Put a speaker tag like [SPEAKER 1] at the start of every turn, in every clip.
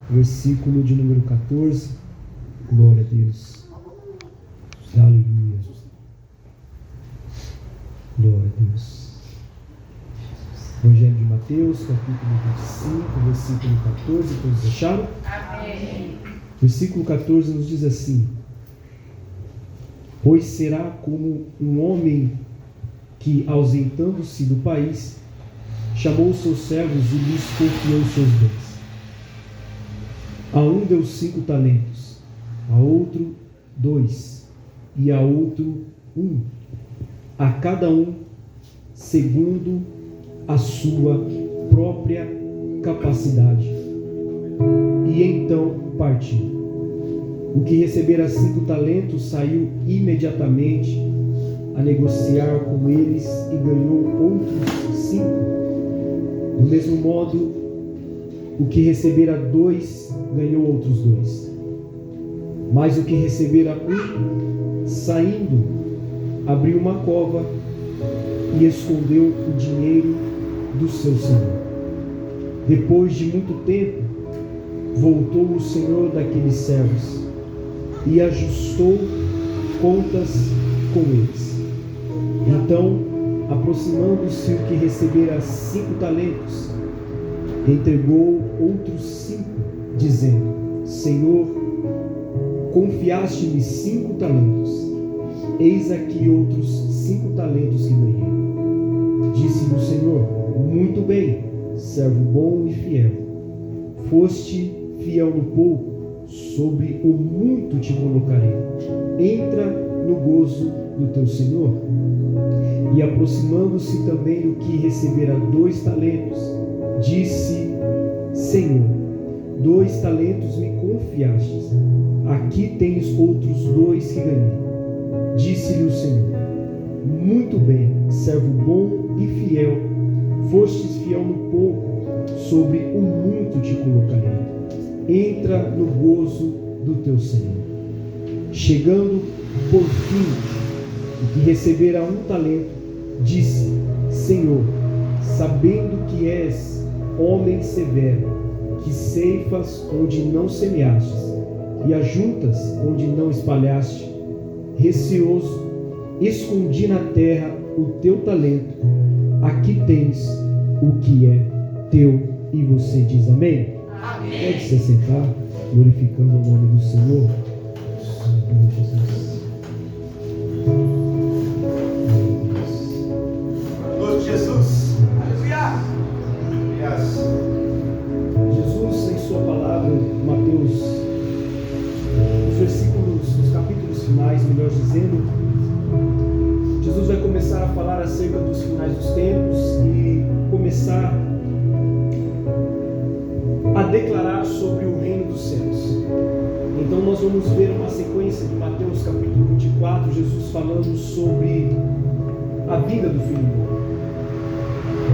[SPEAKER 1] versículo de número 14. Glória a Deus. Aleluia. Glória a Deus. Evangelho de Mateus, capítulo 25, versículo 14. Todos acharam?
[SPEAKER 2] Amém.
[SPEAKER 1] Versículo 14 nos diz assim: pois será como um homem que, ausentando-se do país, chamou os seus servos e lhes confiou os seus bens. A um deu 5 talentos, a outro 2, e a outro 1, a cada um segundo a sua própria capacidade. E então partiu. O que recebera 5 talentos saiu imediatamente a negociar com eles e ganhou outros 5. Do mesmo modo, o que recebera 2 ganhou outros 2. Mas o que recebera 1, saindo, abriu uma cova e escondeu o dinheiro do seu senhor. Depois de muito tempo, voltou o senhor daqueles servos e ajustou contas com eles. Então, aproximando-se o que recebera 5 talentos, entregou outros 5, dizendo: Senhor, confiaste-me 5 talentos, eis aqui outros 5 talentos que ganhei. Disse-lhe o Senhor: muito bem, servo bom e fiel. Foste fiel no pouco, sobre o muito te colocarei. Entra no gozo do teu Senhor. E aproximando-se também o que recebera 2 talentos, disse: Senhor, 2 talentos me confiastes. Aqui tens outros 2 que ganhei. Disse-lhe o Senhor: muito bem, servo bom e fiel. Fostes fiel no pouco, sobre o muito te colocarei. Entra no gozo do teu Senhor. Chegando por fim, o que recebera 1 talento, disse: Senhor, sabendo que és homem severo, que ceifas onde não semeastes e ajuntas onde não espalhaste, receoso, escondi na terra o teu talento. Aqui tens o que é teu. E você diz amém?
[SPEAKER 2] Amém.
[SPEAKER 1] Pode se sentar, glorificando o nome do Senhor. Amém, Jesus.
[SPEAKER 3] Glória a Jesus. Aleluia.
[SPEAKER 1] Jesus, em sua palavra, Mateus, nos capítulos finais, melhor dizendo, Jesus vai começar a falar acerca dos finais dos tempos e começar a declarar sobre o reino dos céus. Então nós vamos ver uma sequência de Mateus capítulo 24, Jesus falando sobre a vinda do Filho do Homem.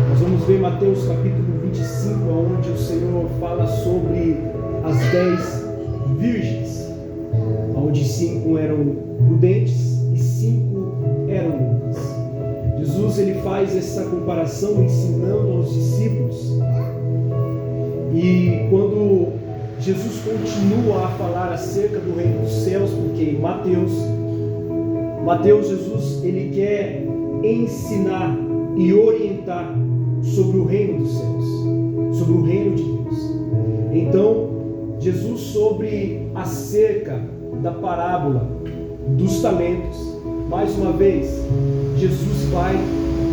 [SPEAKER 1] Nós vamos ver Mateus capítulo 25, onde o Senhor fala sobre as 10 virgens, onde 5 eram prudentes e 5 eram loucas. Jesus ele faz essa comparação ensinando aos discípulos. E quando Jesus continua a falar acerca do reino dos céus, porque em Mateus Jesus ele quer ensinar e orientar sobre o reino dos céus, sobre o reino de Deus. Então Jesus, sobre acerca da parábola dos talentos, mais uma vez Jesus vai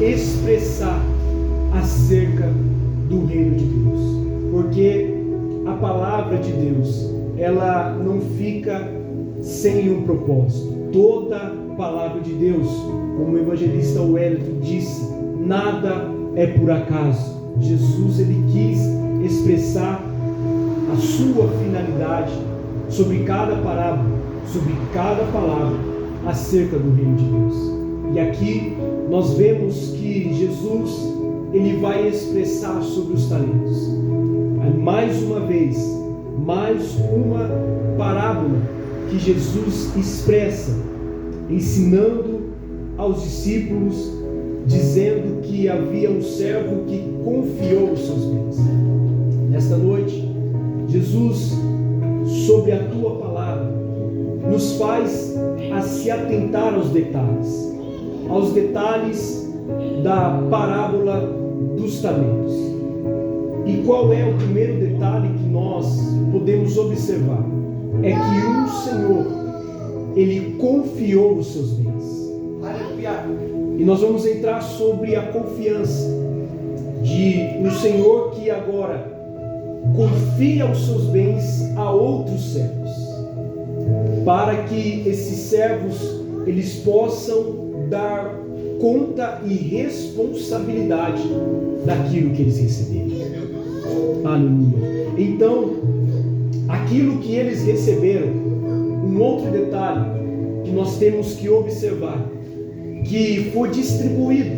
[SPEAKER 1] expressar acerca do reino de Deus, porque a palavra de Deus ela não fica sem um propósito. Toda palavra de Deus, como o evangelista Wellington disse, nada é por acaso. Jesus ele quis expressar a sua finalidade sobre cada parábola, sobre cada palavra acerca do reino de Deus. E aqui nós vemos que Jesus ele vai expressar sobre os talentos. Mais uma vez, mais uma parábola que Jesus expressa, ensinando aos discípulos, dizendo que havia um servo que confiou os seus bens. Nesta noite, Jesus, sobre a tua palavra, nos faz a se atentar aos detalhes da parábola dos talentos. E qual é o primeiro detalhe que nós podemos observar? É que o Senhor, Ele confiou os seus bens. Aleluia. E nós vamos entrar sobre a confiança de um Senhor que agora confia os seus bens a outros servos, para que esses servos eles possam dar conta e responsabilidade daquilo que eles receberam. Aleluia. Então, aquilo que eles receberam, um outro detalhe que nós temos que observar, que foi distribuído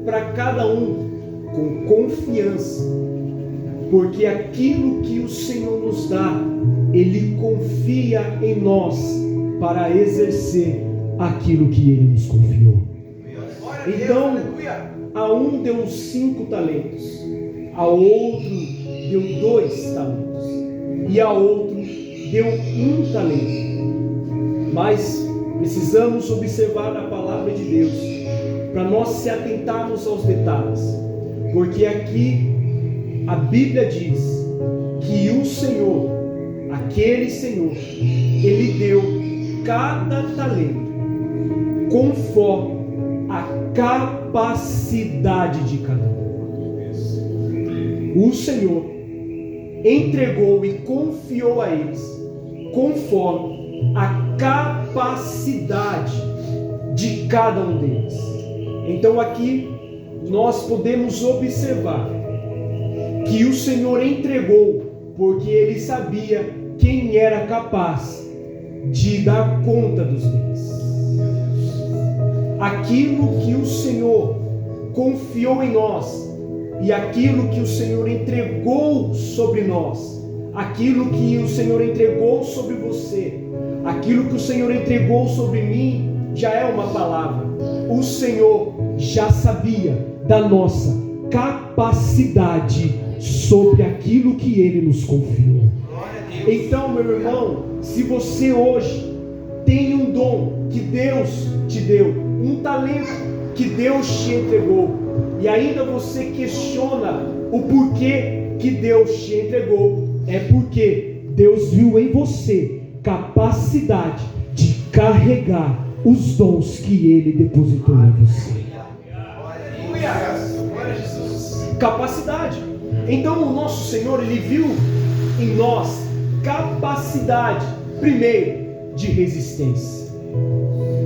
[SPEAKER 1] para cada um com confiança, porque aquilo que o Senhor nos dá, Ele confia em nós para exercer aquilo que Ele nos confiou. Então, a um deu 5 talentos, a outro deu 2 talentos, e a outro deu 1 talento. Mas precisamos observar a palavra de Deus, para nós se atentarmos aos detalhes, porque aqui a Bíblia diz que o Senhor, aquele Senhor, Ele deu cada talento conforme a capacidade de cada um. O Senhor entregou e confiou a eles conforme a capacidade de cada um deles. Então aqui nós podemos observar que o Senhor entregou porque Ele sabia quem era capaz de dar conta dos bens. Aquilo que o Senhor confiou em nós e aquilo que o Senhor entregou sobre nós, aquilo que o Senhor entregou sobre você, aquilo que o Senhor entregou sobre mim, já é uma palavra. O Senhor já sabia da nossa capacidade sobre aquilo que Ele nos confiou. Então, meu irmão, se você hoje tem um dom que Deus te deu, um talento que Deus te entregou, e ainda você questiona o porquê que Deus te entregou, é porque Deus viu em você capacidade de carregar os dons que Ele depositou em você. Capacidade. Então o nosso Senhor, Ele viu em nós capacidade, primeiro, de resistência,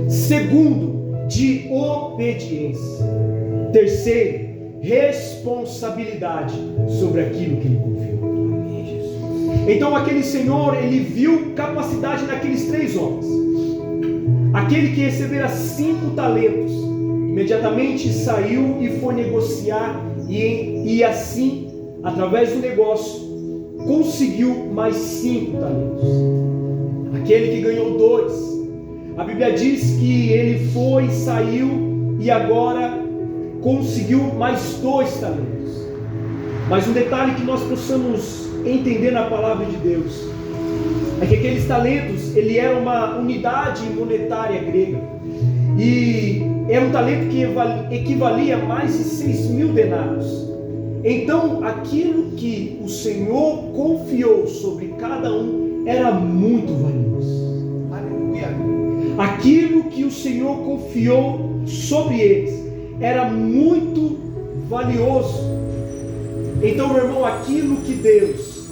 [SPEAKER 1] segundo, de obediência, terceiro, responsabilidade sobre aquilo que Ele confiou. Então aquele Senhor, Ele viu capacidade naqueles 3 homens. Aquele que recebera 5 talentos, imediatamente saiu e foi negociar, e assim, através do negócio, conseguiu mais 5 talentos. Aquele que ganhou 2, a Bíblia diz que ele foi, saiu e agora conseguiu mais 2 talentos. Mas um detalhe que nós possamos entender na palavra de Deus é que aqueles talentos, ele era uma unidade monetária grega, e era um talento que equivalia a mais de 6.000 denários. Então aquilo que o Senhor confiou sobre cada um era muito valioso. Aleluia. Aquilo que o Senhor confiou sobre eles era muito valioso. Então, meu irmão, aquilo que Deus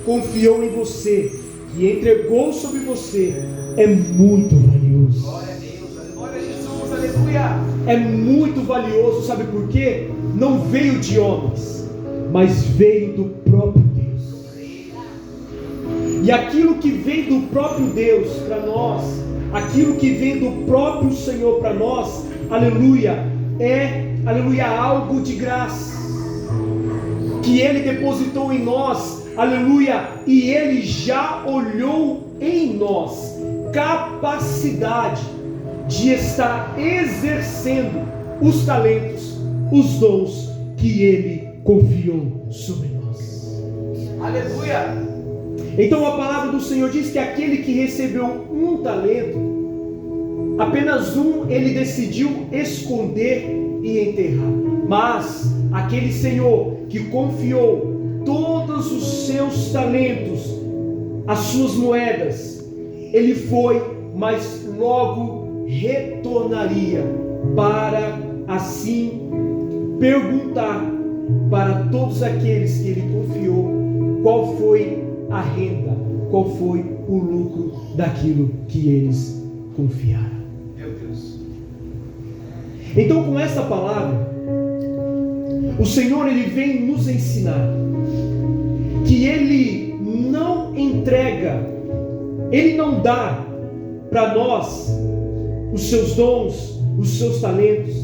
[SPEAKER 1] confiou em você e entregou sobre você é muito valioso. Glória a Deus, glória a Jesus, aleluia. É muito valioso, sabe por quê? Não veio de homens, mas veio do próprio Deus. E aquilo que vem do próprio Deus para nós, aquilo que vem do próprio Senhor para nós, aleluia, aleluia, algo de graça que Ele depositou em nós, aleluia, e Ele já olhou em nós capacidade de estar exercendo os talentos, os dons que Ele confiou sobre nós. Aleluia! Então a palavra do Senhor diz que aquele que recebeu um talento, apenas um ele decidiu esconder e enterrar. Mas aquele Senhor que confiou todos os seus talentos, as suas moedas, ele foi, mas logo retornaria para assim perguntar para todos aqueles que ele confiou qual foi a renda, qual foi o lucro daquilo que eles confiaram.
[SPEAKER 3] Meu Deus.
[SPEAKER 1] Então, com essa palavra, o Senhor ele vem nos ensinar que ele não entrega, ele não dá para nós os seus dons, os seus talentos,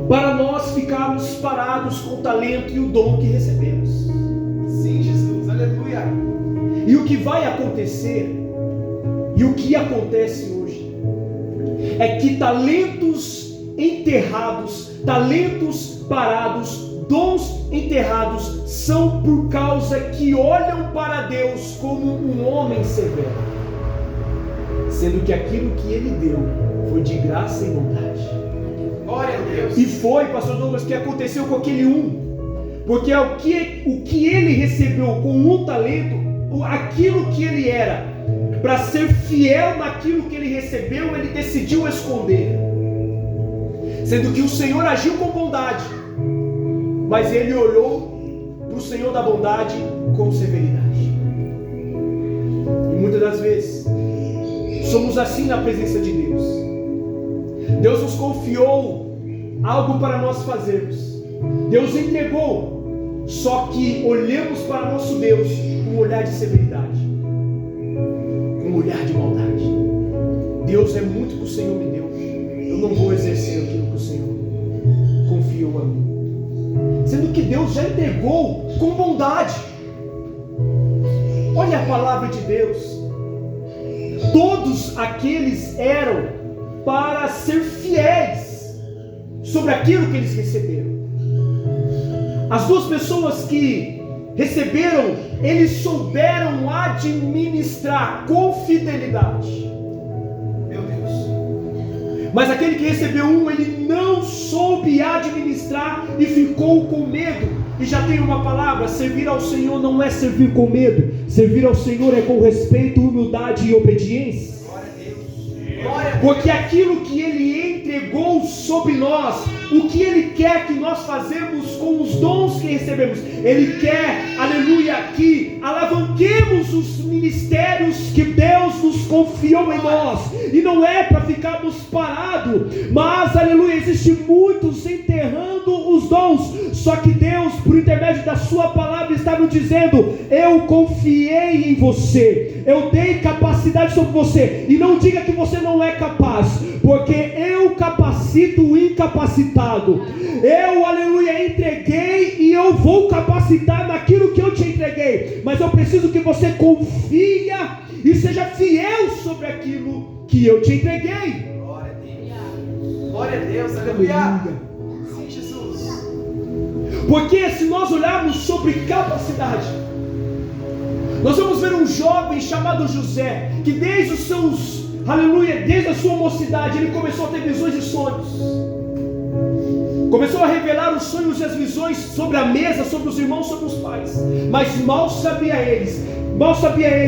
[SPEAKER 1] para nós ficarmos parados com o talento e o dom que recebemos.
[SPEAKER 3] Sim, Jesus, aleluia.
[SPEAKER 1] E o que vai acontecer, e o que acontece hoje, é que talentos enterrados, talentos parados, dons enterrados, são por causa que olham para Deus como um homem severo, sendo que aquilo que Ele deu foi de graça e bondade.
[SPEAKER 3] Glória a Deus.
[SPEAKER 1] E foi, pastor Douglas, que aconteceu com aquele porque o que ele recebeu com um talento, aquilo que ele era, para ser fiel naquilo que ele recebeu, ele decidiu esconder, sendo que o Senhor agiu com bondade, mas ele olhou para o Senhor da bondade com severidade. E muitas das vezes somos assim na presença de Deus. Deus nos confiou algo para nós fazermos, Deus entregou, só que olhamos para nosso Deus com um olhar de severidade, com um olhar de maldade. Deus é muito que o Senhor me deu, eu não vou exercer aquilo que o Senhor confiou a mim, sendo que Deus já entregou com bondade. Olha a palavra de Deus, todos aqueles eram para ser fiéis sobre aquilo que eles receberam. As duas pessoas que receberam, eles souberam administrar com fidelidade.
[SPEAKER 3] Meu Deus.
[SPEAKER 1] Mas aquele que recebeu ele não soube administrar e ficou com medo. E já tem uma palavra: servir ao Senhor não é servir com medo, servir ao Senhor é com respeito, humildade e obediência. Porque aquilo que Ele entregou sobre nós, o que Ele quer que nós fazemos com os dons que recebemos, Ele quer, aleluia, que alavanquemos os ministérios que Deus nos confiou em nós, e não é para ficarmos parados, mas, aleluia, existem muitos enterrando os dons, só que Deus, por intermédio da sua palavra, está nos dizendo: eu confiei em você, eu dei capacidade sobre você, e não diga que você não é capaz, porque eu capacito o incapacitado. Eu, aleluia, entreguei e eu vou capacitar naquilo que eu te entreguei, mas eu preciso que você confia e seja fiel sobre aquilo que eu te entreguei.
[SPEAKER 3] Glória a Deus. Glória a Deus, aleluia. Sim, Jesus.
[SPEAKER 1] Porque se nós olharmos sobre capacidade, nós vamos ver um jovem chamado José, que desde os seus, aleluia, desde a sua mocidade, ele começou a ter visões e sonhos, começou a revelar os sonhos e as visões sobre a mesa, sobre os irmãos, sobre os pais, mas mal sabia ele,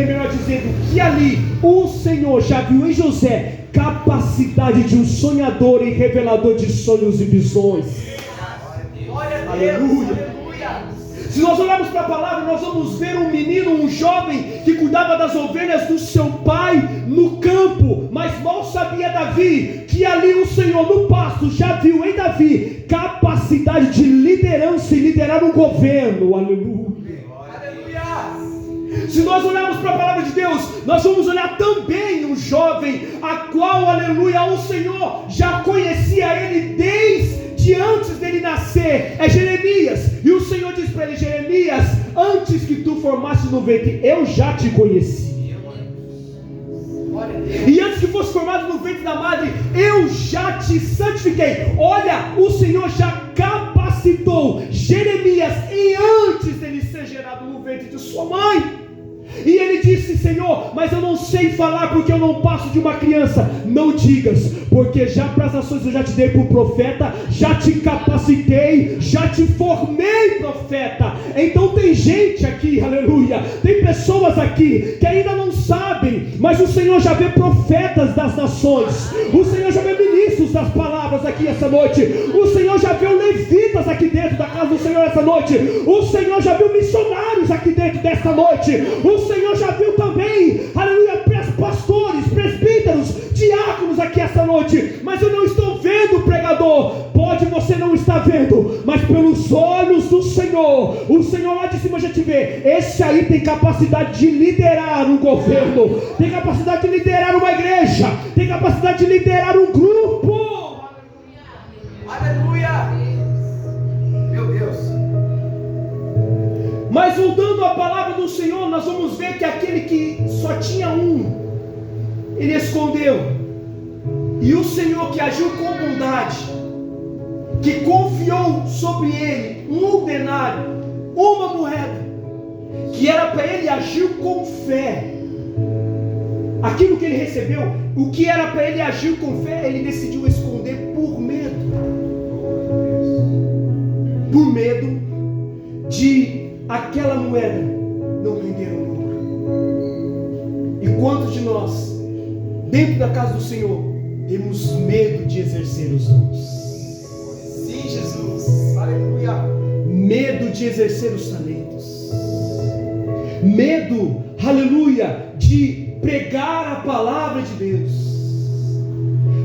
[SPEAKER 1] melhor dizendo, que ali o Senhor já viu em José capacidade de um sonhador e revelador de sonhos e visões.
[SPEAKER 3] Glória a Deus,
[SPEAKER 1] aleluia. Se nós olharmos para a palavra, nós vamos ver um menino, um jovem que cuidava das ovelhas do seu pai no campo, mas mal sabia Davi que ali o Senhor no pasto já viu em Davi capacidade de liderança e liderar um governo. Aleluia. Se nós olharmos para a palavra de Deus, nós vamos olhar também um jovem a qual, aleluia, o Senhor já conhecia ele desde antes dele nascer, é Jeremias, e o Senhor diz para ele: Jeremias, antes que tu formasses no ventre, eu já te conheci, e antes que fosse formado no ventre da madre, eu já te santifiquei. Olha, o Senhor já capacitou Jeremias, e antes dele ser gerado no ventre de sua mãe. disse: Senhor, mas eu não sei falar porque eu não passo de uma criança. Não digas, porque já para as nações eu já te dei por profeta, já te capacitei, já te formei profeta. Então tem gente aqui, aleluia, tem pessoas aqui que ainda não sabem, mas o Senhor já vê profetas das nações, o Senhor já vê ministros das palavras aqui essa noite, o Senhor já viu levitas aqui dentro da casa do Senhor essa noite, o Senhor já viu missionários aqui dentro desta noite, o Senhor já viu também, aleluia, pastores, presbíteros, diáconos aqui essa noite. Mas eu não estou vendo, pregador. Pode você não estar vendo, mas pelos olhos do Senhor, o Senhor lá de cima já te vê. Esse aí tem capacidade de liderar um governo, tem capacidade de liderar uma igreja, tem capacidade de liderar um grupo.
[SPEAKER 3] Aleluia! Meu Deus!
[SPEAKER 1] Mas voltando à palavra do Senhor, nós vamos ver que aquele que só tinha um, ele escondeu. E o Senhor que agiu com bondade, que confiou sobre ele um denário, uma moeda, que era para ele agir com fé. Aquilo que ele recebeu, o que era para ele agir com fé, ele decidiu esconder por medo. Por medo de aquela moeda não render o ouro. E quantos de nós, dentro da casa do Senhor, temos medo de exercer os dons?
[SPEAKER 3] Sim, Jesus, aleluia.
[SPEAKER 1] Medo de exercer os talentos, medo, aleluia, de pregar a palavra de Deus,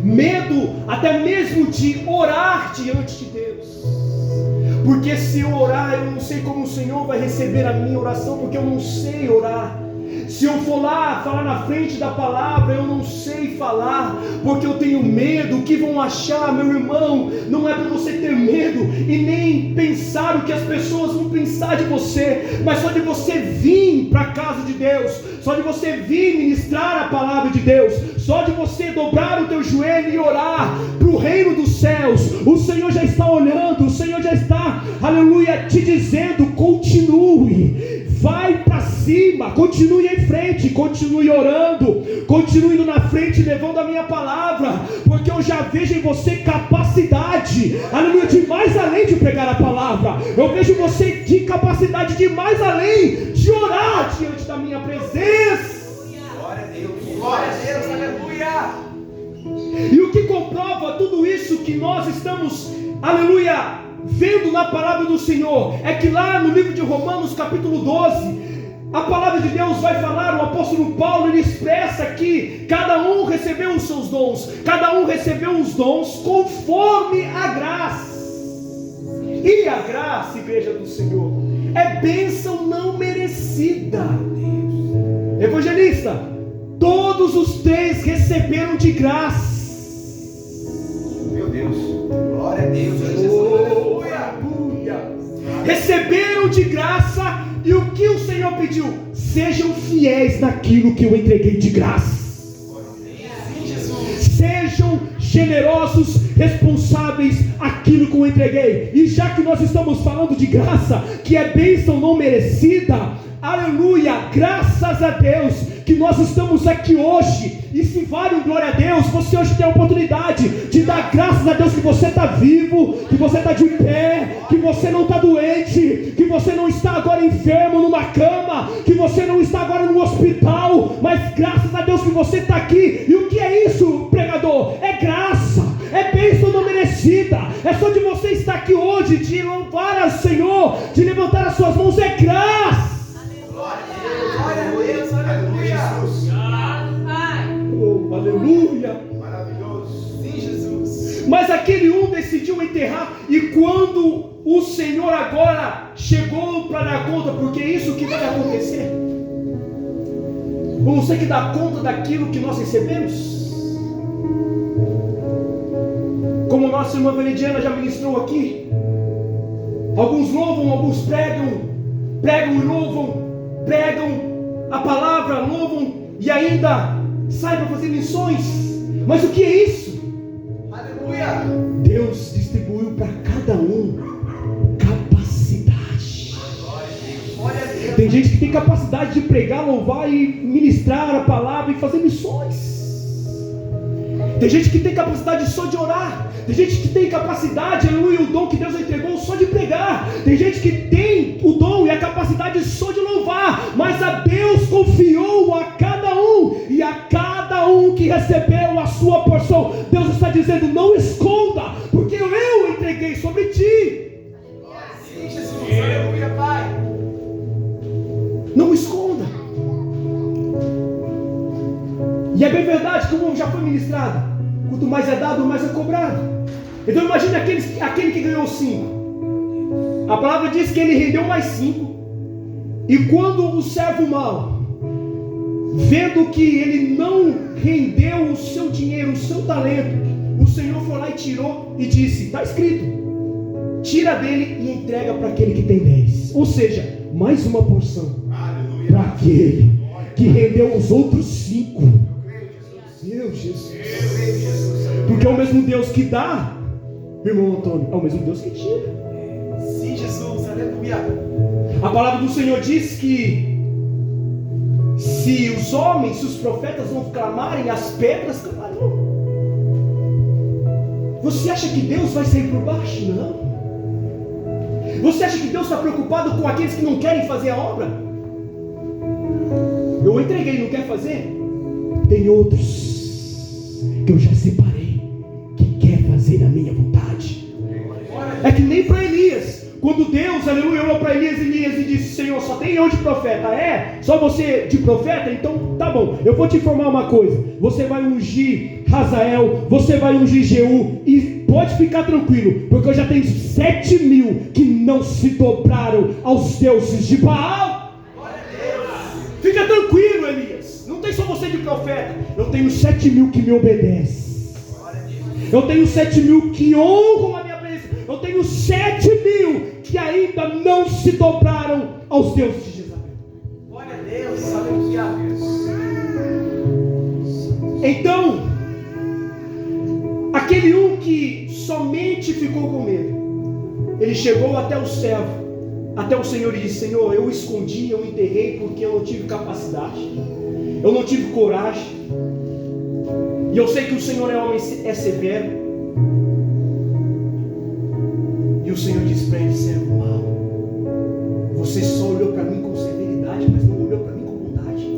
[SPEAKER 1] medo até mesmo de orar diante de Deus, porque se eu orar, eu não sei como o Senhor vai receber a minha oração, porque eu não sei orar. Se eu for lá falar na frente da palavra, eu não sei falar, porque eu tenho medo. O que vão achar, meu irmão? Não é para você ter medo e nem pensar o que as pessoas vão pensar de você, mas só de você vir para a casa de Deus, só de você vir ministrar a palavra de Deus, só de você dobrar o teu joelho e orar para o reino dos céus, o Senhor já está olhando, o Senhor já está, aleluia, te dizendo: continue, vai para cima, continue em frente, continue orando, continue indo na frente, levando a minha palavra, porque eu já vejo em você capacidade, aleluia, de mais além de pregar a palavra. Eu vejo você de capacidade de mais além de orar diante da minha presença.
[SPEAKER 3] Glória a Deus, glória a Deus, aleluia.
[SPEAKER 1] E o que comprova tudo isso que nós estamos, aleluia, vendo na palavra do Senhor, é que lá no livro de Romanos capítulo 12, a palavra de Deus vai falar, o apóstolo Paulo, ele expressa que cada um recebeu os seus dons, cada um recebeu os dons conforme a graça. E a graça, igreja do Senhor, é bênção não merecida. Evangelista, todos os três receberam de graça.
[SPEAKER 3] Meu Deus, glória a Deus, Jesus,
[SPEAKER 1] aleluia. Receberam de graça, e o que o Senhor pediu? Sejam fiéis naquilo que eu entreguei de graça.
[SPEAKER 3] Sim, Jesus.
[SPEAKER 1] Sejam generosos, responsáveis aquilo que eu entreguei. E já que nós estamos falando de graça, que é bênção não merecida, aleluia, graças a Deus que nós estamos aqui hoje. E se vale um glória a Deus, você hoje tem a oportunidade de dar graças a Deus que você está vivo, que você está de pé, que você não está doente, que você não está agora enfermo numa cama, que você não está agora no hospital, mas graças a Deus que você está aqui. E o que é isso, pregador? É graça, é bênção não merecida. É só de você estar aqui hoje, de louvar ao Senhor, de levantar as suas mãos, é graça.
[SPEAKER 3] Glória a Deus, aleluia.
[SPEAKER 1] Oh, aleluia.
[SPEAKER 3] Maravilhoso. Sim, Jesus.
[SPEAKER 1] Mas aquele um decidiu enterrar, e quando o Senhor agora chegou para dar conta, porque é isso que vai acontecer, vamos ter que dar conta daquilo que nós recebemos. Como nossa irmã Veridiana já ministrou aqui, alguns louvam, alguns pregam e louvam, pregam a palavra, louvam e ainda saem para fazer missões. Mas o que é isso?
[SPEAKER 3] Aleluia.
[SPEAKER 1] Deus distribuiu para cada um capacidade.
[SPEAKER 3] Glória a Deus.
[SPEAKER 1] Tem gente que tem capacidade de pregar, louvar e ministrar a palavra e fazer missões. Tem gente que tem capacidade só de orar. Tem gente que tem capacidade, aleluia, o dom que Deus entregou só de pregar. Tem gente que tem o dom e a capacidade só de louvar. Mas a Deus confiou a cada um, e a cada um que recebeu a sua porção, Deus está dizendo: não esconda, porque eu entreguei sobre ti.
[SPEAKER 3] Sim, Jesus, aleluia, Pai.
[SPEAKER 1] Não esconda. E é bem verdade, como já foi ministrado, quanto mais é dado, mais é cobrado. Então imagine aquele que ganhou 5. A palavra diz que ele rendeu mais 5. E quando o servo mau, vendo que ele não rendeu o seu dinheiro, o seu talento, o Senhor foi lá e tirou e disse: está escrito, tira dele e entrega para aquele que tem 10. Ou seja, mais uma porção para aquele que rendeu os outros 5. Meu Jesus. Porque é o mesmo Deus que dá, irmão Antônio, é o mesmo Deus que tira.
[SPEAKER 3] Sim, Jesus, aleluia.
[SPEAKER 1] A palavra do Senhor diz que se os homens, se os profetas não clamarem, as pedras clamarão. Você acha que Deus vai sair por baixo? Não. Você acha que Deus está preocupado com aqueles que não querem fazer a obra? Eu entreguei, não quer fazer? Tem outros que eu já separei, que quer fazer a minha vontade. É que nem para Elias, quando Deus, aleluia, olhou para Elias e disse: Senhor, só tem eu de profeta. É? Só você de profeta? Então tá bom, eu vou te informar uma coisa: você vai ungir Hazael, você vai ungir Jeú, e pode ficar tranquilo, porque eu já tenho 7.000 que não se dobraram aos deuses de Baal. Fica tranquilo, Elias, não tem só você de profeta, eu tenho 7.000 que me obedecem, eu tenho 7.000 que honram a minha presença, eu tenho 7.000 que ainda não se dobraram aos deuses de Jezabel.
[SPEAKER 3] Glória a Deus, aleluia.
[SPEAKER 1] Então, aquele um que somente ficou com medo, ele chegou até o servo, até o Senhor, e disse: Senhor, eu escondi, eu enterrei porque eu não tive capacidade, eu não tive coragem, e eu sei que o Senhor é homem, é severo. E o Senhor disse para ele: servo mau, você só olhou para mim com severidade, mas não olhou para mim com bondade.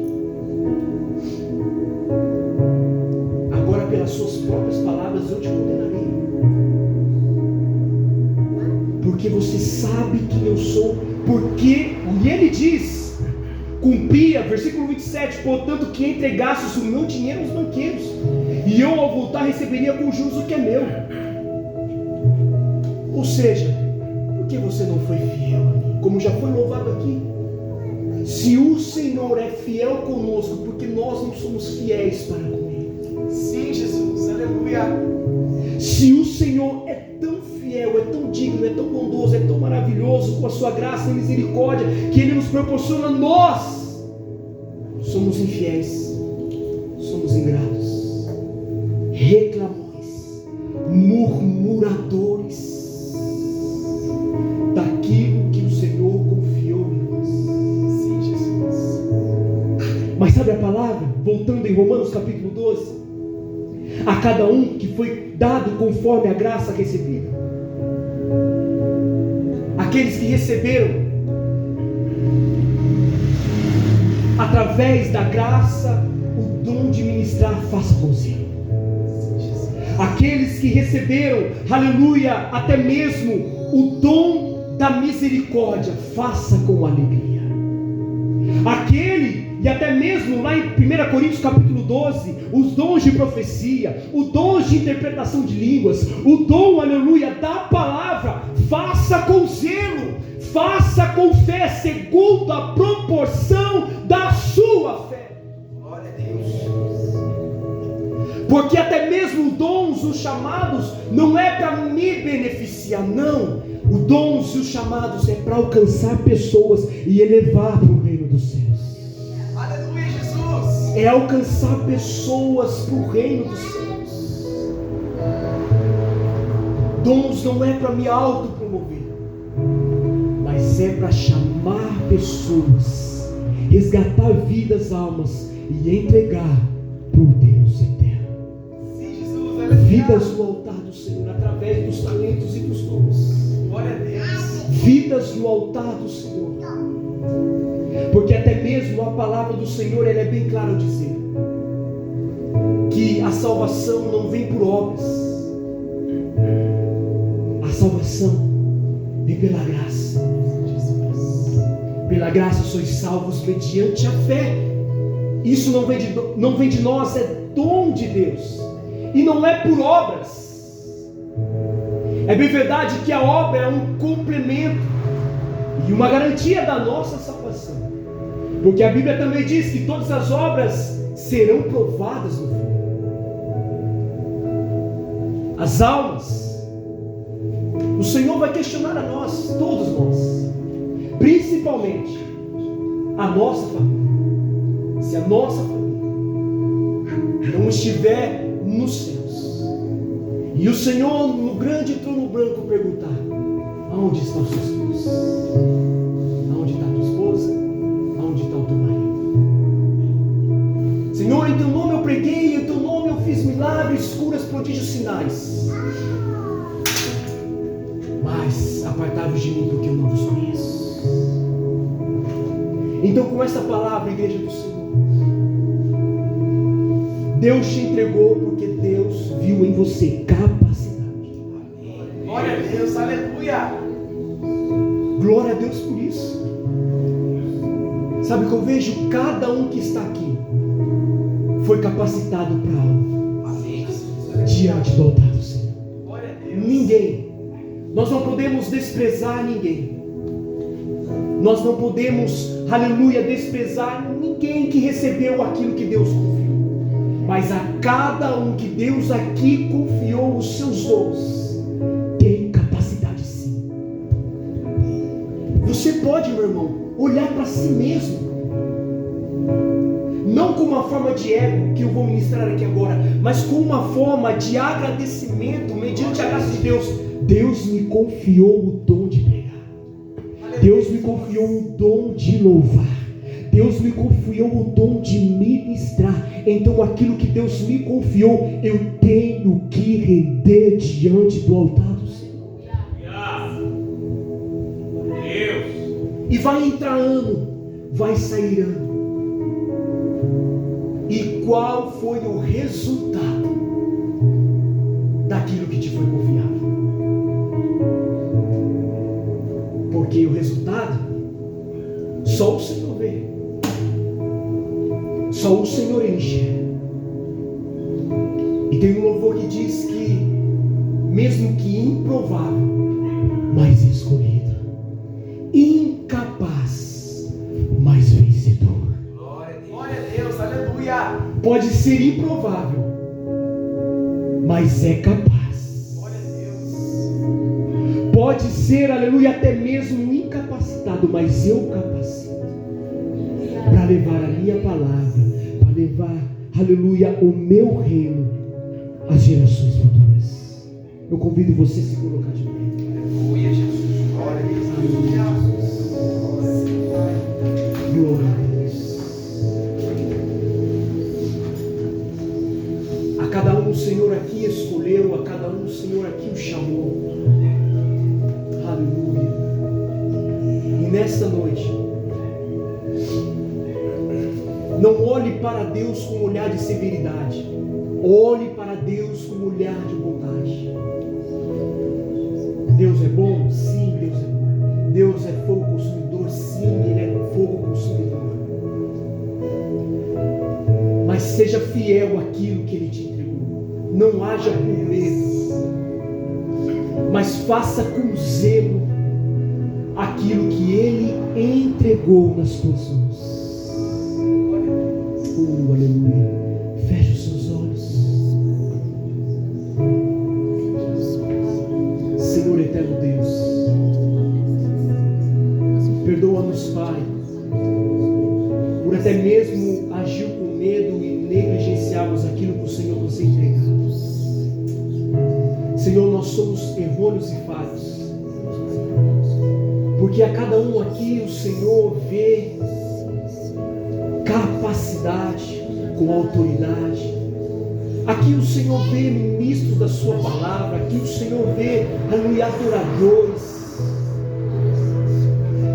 [SPEAKER 1] Agora, pelas suas próprias palavras, eu te condenarei, porque você sabe quem eu sou. Porque, e ele diz, cumpria, versículo 27, portanto que entregasses o meu dinheiro aos banqueiros, e eu ao voltar receberia com juros o que é meu. Ou seja, por que você não foi fiel a mim? Como já foi louvado aqui, se o Senhor é fiel conosco, porque nós não somos fiéis para com Ele.
[SPEAKER 3] Sim, Jesus, aleluia.
[SPEAKER 1] Se o Senhor é tão fiel, é tão digno, é tão bondoso, é tão maravilhoso, com a sua graça e misericórdia que Ele nos proporciona, nós somos infiéis, somos ingratos, reclamões, murmuradores daquilo que o Senhor confiou em nós.
[SPEAKER 3] Sim, Jesus.
[SPEAKER 1] Mas sabe a palavra? Voltando em Romanos capítulo 12, a cada um que foi dado conforme a graça recebida. Aqueles que receberam através da graça o dom de ministrar, faça com zelo. Aqueles que receberam, aleluia, até mesmo o dom da misericórdia, faça com alegria. Aquele, e até mesmo lá em 1 Coríntios capítulo 12, os dons de profecia, o dom de interpretação de línguas, o dom, aleluia, da palavra, faça com zelo, faça com fé, segundo a proporção da sua fé.
[SPEAKER 3] Glória a Deus.
[SPEAKER 1] Porque até mesmo dons, os chamados, não é para me beneficiar, não. Os dons e os chamados é para alcançar pessoas e elevar para o reino dos céus.
[SPEAKER 3] Aleluia, Jesus.
[SPEAKER 1] É alcançar pessoas para o reino dos céus. Dons não é para me autopromover, mas é para chamar pessoas resgatar vidas, almas e entregar para o Deus eterno.
[SPEAKER 3] Sim, Jesus, aleluia.
[SPEAKER 1] Vidas no altar do Senhor, através dos talentos e dos dons.
[SPEAKER 3] Glória a Deus.
[SPEAKER 1] Vidas no altar do Senhor. Porque até mesmo a palavra do Senhor, ela é bem clara ao dizer que a salvação não vem por obras. A salvação vem pela graça. Pela graça sois salvos mediante a fé. Isso não vem de nós, é dom de Deus. E não é por obras. É bem verdade que a obra é um complemento e uma garantia da nossa salvação. Porque a Bíblia também diz que todas as obras serão provadas no fim. As almas, o Senhor vai questionar a nós, todos nós, principalmente a nossa família. Se a nossa família não estiver nos céus, e o Senhor no grande trono branco perguntar: aonde estão seus filhos? Aonde está a tua esposa? Aonde está o teu marido? Senhor, em teu nome eu preguei, em teu nome eu fiz milagres, curas, prodígios, sinais. Mas apartai-vos de mim, porque eu não vos conheço. Então, com essa palavra, igreja do Senhor, Deus te entregou porque Deus viu em você capacidade.
[SPEAKER 3] Glória a Deus, aleluia.
[SPEAKER 1] Glória a Deus por isso. Sabe o que eu vejo? Cada um que está aqui foi capacitado para algo.
[SPEAKER 3] Amém.
[SPEAKER 1] Diante do altar do Senhor.
[SPEAKER 3] Glória a Deus.
[SPEAKER 1] Ninguém. Nós não podemos desprezar ninguém. Nós não podemos, aleluia, desprezar ninguém que recebeu aquilo que Deus confiou. Mas a cada um que Deus aqui confiou os seus dons, tem capacidade sim. Você pode, meu irmão, olhar para si mesmo. Não com uma forma de ego, que eu vou ministrar aqui agora, mas com uma forma de agradecimento, mediante a graça de Deus. Deus me confiou o dom de pregar. Deus me confiou o dom de louvar. Deus me confiou o dom de ministrar. Então aquilo que Deus me confiou, eu tenho que render diante do altar do Senhor.
[SPEAKER 3] Deus.
[SPEAKER 1] E vai entrar ano, vai sair ano. E qual foi o resultado daquilo que te foi confiado? Porque o resultado só o Senhor vê, só o Senhor enxerga. E tem um louvor que diz que mesmo que improvável, mas escolhido, incapaz, mas vencedor.
[SPEAKER 3] Glória a Deus, aleluia.
[SPEAKER 1] Pode ser improvável, mas é capaz.
[SPEAKER 3] Glória a Deus.
[SPEAKER 1] Pode ser, aleluia, até mesmo incapacitado, mas eu capacito para levar a minha palavra, para levar, aleluia, o meu reino às gerações futuras. Eu convido você a se colocar de pé.
[SPEAKER 3] Aleluia, Jesus. Glória a Deus, aleluia.
[SPEAKER 1] Glória a Deus. A cada um o Senhor aqui escolheu, a cada um o Senhor aqui o chamou. Aleluia. E nesta noite, não olhe para Deus com um olhar de severidade. Olhe para Deus com um olhar de bondade. Deus é bom? Sim, Deus é bom. Deus é fogo consumidor? Sim, Ele é fogo consumidor. Mas seja fiel àquilo que Ele te entregou. Não haja por medo, mas faça com zelo aquilo que Ele entregou nas tuas mãos. Aleluia. Feche os seus olhos. Senhor eterno Deus, perdoa-nos, Pai, por até mesmo agir com medo e negligenciarmos aquilo que o Senhor nos entregou. Senhor, nós somos errôneos e falhos, porque a cada um aqui o Senhor vê capacidade, com autoridade. Aqui o Senhor vê ministros da sua palavra, aqui o Senhor vê, aleluia, adoradores.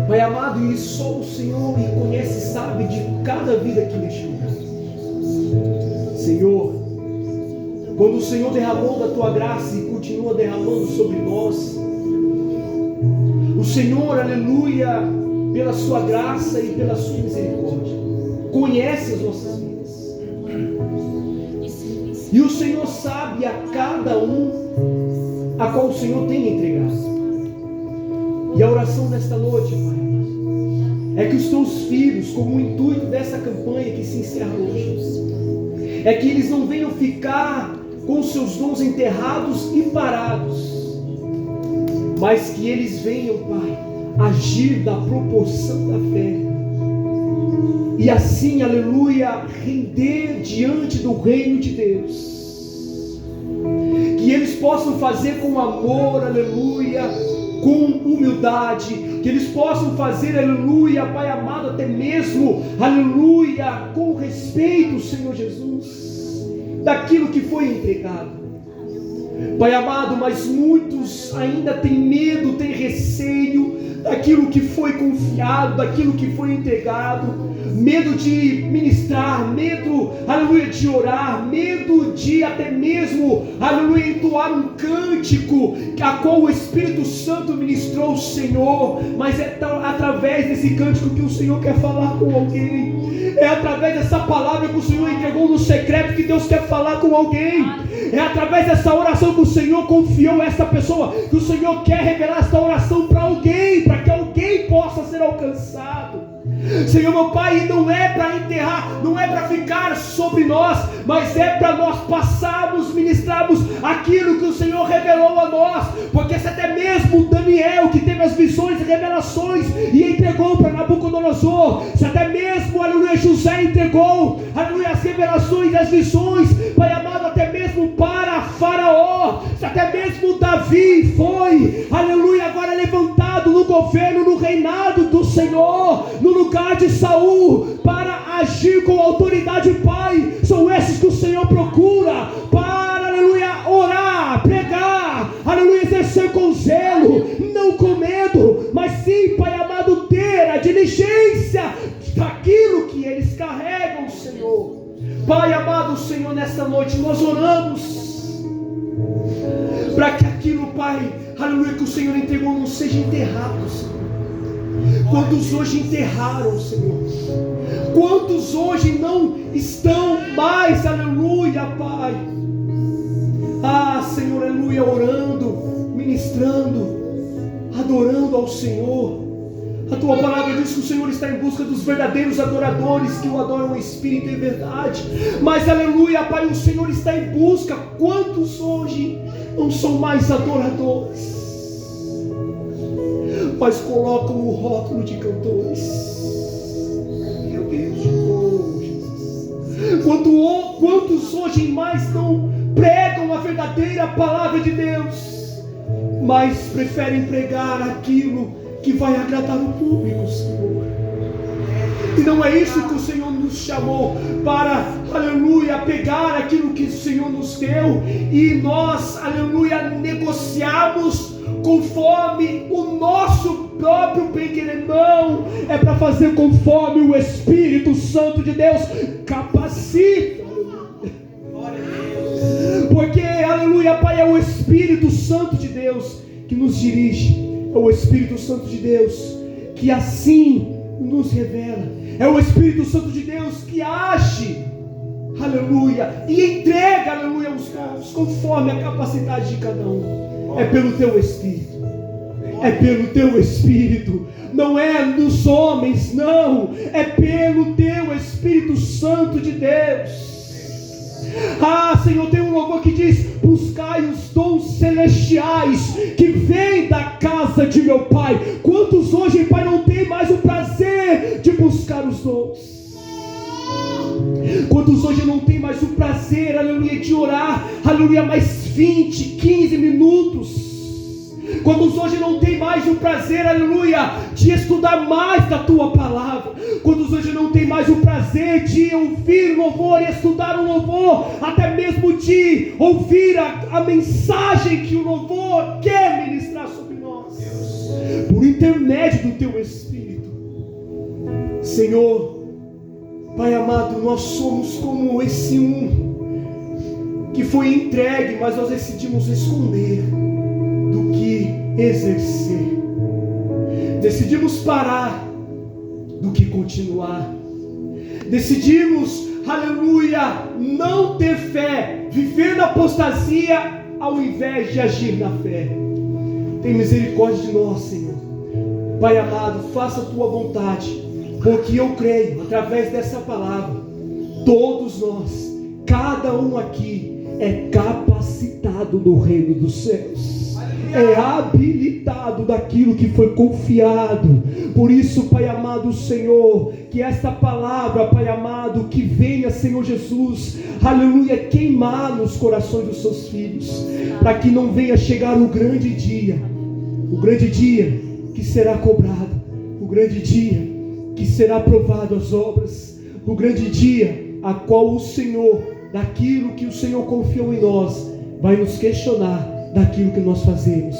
[SPEAKER 1] Pai amado, e só o Senhor conhece e sabe de cada vida aqui neste lugar. Senhor, quando o Senhor derramou da tua graça e continua derramando sobre nós, o Senhor, aleluia, pela sua graça e pela sua misericórdia, conhece as nossas vidas. E o Senhor sabe a cada um a qual o Senhor tem entregado. E a oração nesta noite, Pai, é que os teus filhos, como o intuito dessa campanha que se encerra hoje, é que eles não venham ficar com os seus dons enterrados e parados, mas que eles venham, Pai, agir da proporção da fé, e assim, aleluia, render diante do reino de Deus, que eles possam fazer com amor, aleluia, com humildade, que eles possam fazer, aleluia, Pai amado, até mesmo, aleluia, com respeito, Senhor Jesus, daquilo que foi entregado. Pai amado, mas muitos ainda têm medo, têm receio daquilo que foi confiado, daquilo que foi entregado, medo de ministrar, medo, aleluia, de orar, medo de até mesmo, aleluia, entoar um cântico a qual o Espírito Santo ministrou o Senhor, mas é através desse cântico que o Senhor quer falar com alguém, é através dessa palavra que o Senhor entregou no secreto que Deus quer falar com alguém, é através dessa oração que o Senhor confiou a essa pessoa, que o Senhor quer revelar essa oração para alguém, para que alguém possa ser alcançado. Senhor meu Pai, não é para enterrar, não é para ficar sobre nós, mas é para nós passarmos, ministrarmos aquilo que o Senhor revelou a nós, porque se até mesmo Daniel, que teve as visões e revelações e entregou para Nabucodonosor, se até mesmo, aleluia, José entregou, aleluia, as revelações e as visões, Pai amado, até mesmo para Faraó, se até mesmo Davi foi, aleluia, agora levantado no governo, no reinado do Senhor, no lugar de Saul, para agir com autoridade, Pai, são esses que o Senhor procura, para, aleluia, orar, pregar, aleluia, exercer com zelo, não com medo, mas sim, Pai amado, ter a diligência daquilo que eles carregam, Senhor. Pai amado, Senhor, nesta noite nós oramos para que aquilo, Pai, aleluia, que o Senhor entregou não seja enterrado, Senhor. Quantos hoje enterraram, Senhor? Quantos hoje não estão mais, aleluia, Pai? Ah, Senhor, aleluia, orando, ministrando, adorando ao Senhor. A tua palavra diz que o Senhor está em busca dos verdadeiros adoradores que o adoram em espírito e em verdade. Mas, aleluia, Pai, o Senhor está em busca. Quantos hoje não são mais adoradores, mas colocam o rótulo de cantores? Meu Deus, oh Jesus. Quantos hoje mais não pregam a verdadeira palavra de Deus, mas preferem pregar aquilo que vai agradar o público, Senhor? E não é isso que o Senhor nos chamou para, aleluia, pegar aquilo que o Senhor nos deu e nós, aleluia, negociarmos conforme o nosso próprio bem-querer. Não, é para fazer conforme o Espírito Santo de Deus capacita. Porque, aleluia, Pai, é o Espírito Santo de Deus que nos dirige, é o Espírito Santo de Deus que assim nos revela, é o Espírito Santo de Deus que age, aleluia, e entrega, aleluia, os dons conforme a capacidade de cada um. É pelo teu Espírito, é pelo teu Espírito, não é dos homens, não, é pelo teu Espírito Santo de Deus. Ah, Senhor, tem um louvor que diz: buscai os dons celestiais que vêm da casa de meu Pai. Quantos hoje, Pai, não tem mais o prazer de buscar os dons? Quantos hoje não tem mais o prazer, aleluia, de orar, aleluia, mais 20, 15 minutos? Quantos hoje não tem mais o prazer, aleluia, de estudar mais da tua palavra? Quantos hoje não tem mais o prazer de ouvir o louvor e estudar o louvor, até mesmo de ouvir a mensagem que o louvor quer ministrar sobre nós, por intermédio do teu Espírito? Senhor, Pai amado, nós somos como esse que foi entregue, mas nós decidimos esconder do que exercer. Decidimos parar do que continuar. Decidimos, aleluia, não ter fé, viver na apostasia ao invés de agir na fé. Tem misericórdia de nós, Senhor. Pai amado, faça a tua vontade, porque eu creio, através dessa palavra, todos nós, cada um aqui, é capacitado do reino dos céus, é habilitado daquilo que foi confiado. Por isso, Pai amado, Senhor, que esta palavra, Pai amado, que venha, Senhor Jesus, aleluia, queimar nos corações dos seus filhos, para que não venha chegar o grande dia que será cobrado, o grande dia que será aprovado as obras, o grande dia a qual o Senhor, daquilo que o Senhor confiou em nós, vai nos questionar daquilo que nós fazemos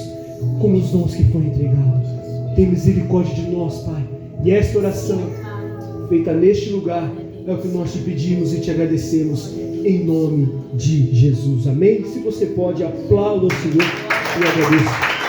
[SPEAKER 1] com os dons que foram entregados. Tem misericórdia de nós, Pai. E esta oração feita neste lugar é o que nós te pedimos e te agradecemos em nome de Jesus. Amém? Se você pode, aplauda o Senhor e agradeça.